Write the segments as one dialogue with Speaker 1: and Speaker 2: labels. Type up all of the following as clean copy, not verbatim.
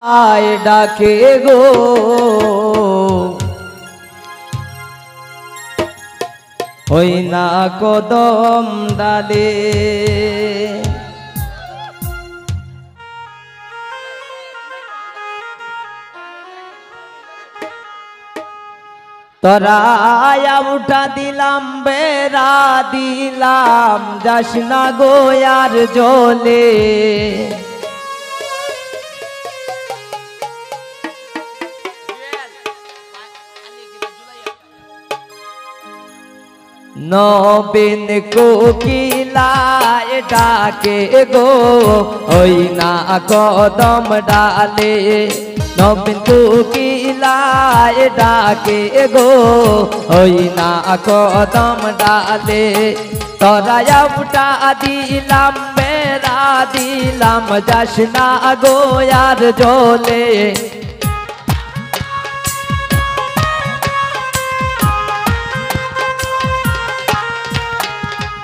Speaker 1: आय डाके गो होई ना कदम डाले तराया उठा दिलाम बेरा दिलाम जासना गो यार जोले नबीन कोकिलाए डाके गो होई ना कदम डाले नबीन कोकिलाए डाके गो होई ना कदम डाले तराया उठा दिलाम मेरा दिलाम जासना गो यार जोले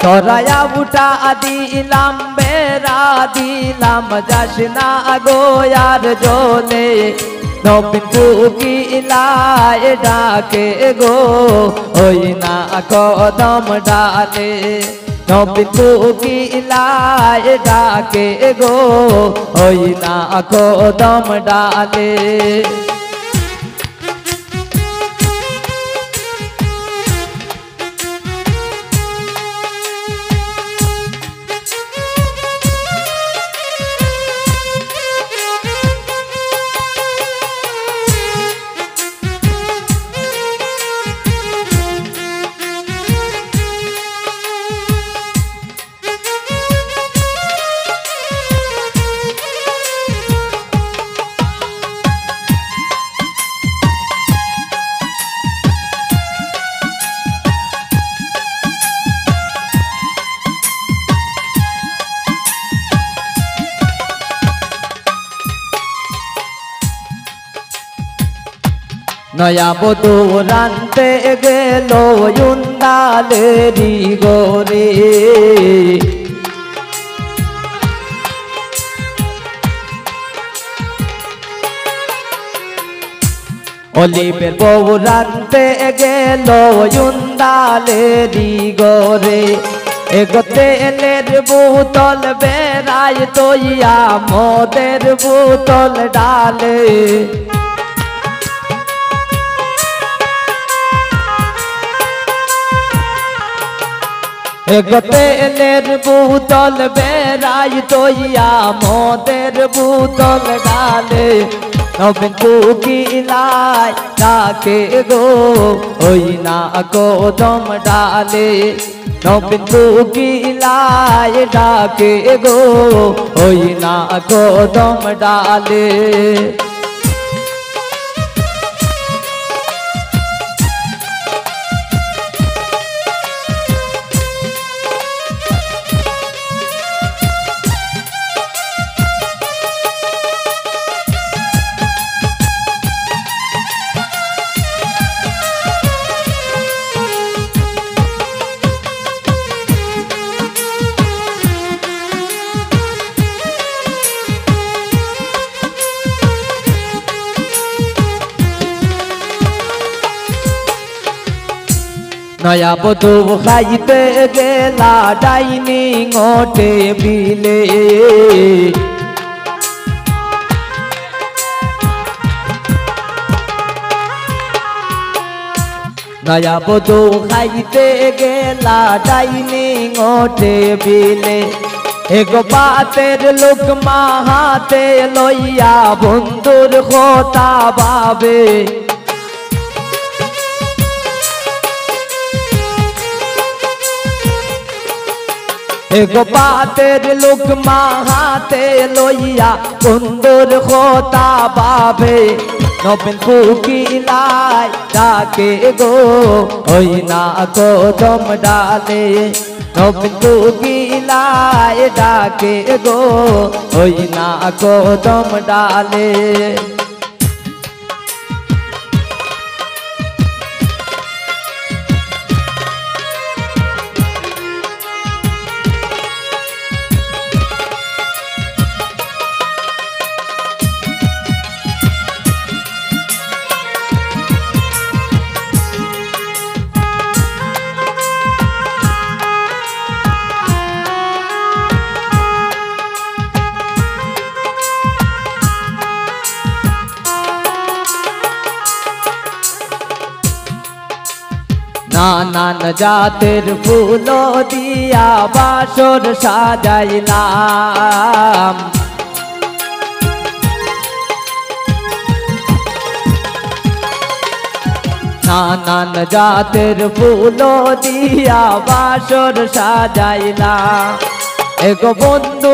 Speaker 1: तराया उठा दिलाम बेरा दिलाम जासना गो यार जोले नबीन कोकिलाए डाके गो होई ना कदम डाले नबीन कोकिलाए डाके गो होई ना कदम डाले नया बधू रानते गेलो युंदालेरी गोरे अलिफेर बউ रानते गेलो युंदालेरी गोरे एगो तेलेर बोतल बेराय तोइया मदेर बोतल डाले एक तेलेर बोतल बेराय तोइया मदेर बोतल डाले नबीन कोकिलाए डाके गो होई ना कदम डाले नबीन कोकिलाए डाके गो होई ना कदम डाले नया बधू खाइते गेला डाइनिंग टेबिले नया बधू खाइते गेला डाइनिंग टेबिले एगो बातेर लोकमा हाथे लइया बंधुर কথা भावे एगो बातेर लोकमा हाथे लइया बंधुर কথা भावे नबीन कोकिलाए डाके गो होई ना कदम डाले नबीन कोकिलाए डाके गो होई ना कदम डाले নানান জাতের ফুল দিয়া বাসর সাজাইলাম নানান জাতের ফুল দিয়া বাসর সাজাইলাম এগো বন্ধু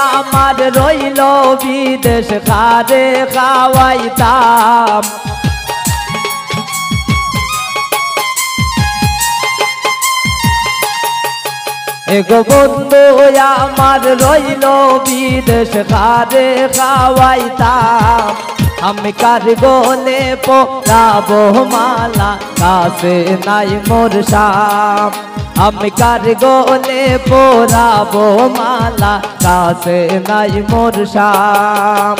Speaker 1: আমার রইল বিদেশ খারে খাওয়াইতাম এগো বন্ধু আমার রইল বিদেশ খারে খাওয়াইতাম আমি কার গলে পরাবো মালা কাছে নাই মোর শাম আমি কার গলে পরাবো মালা কাছে নাই মোর শাম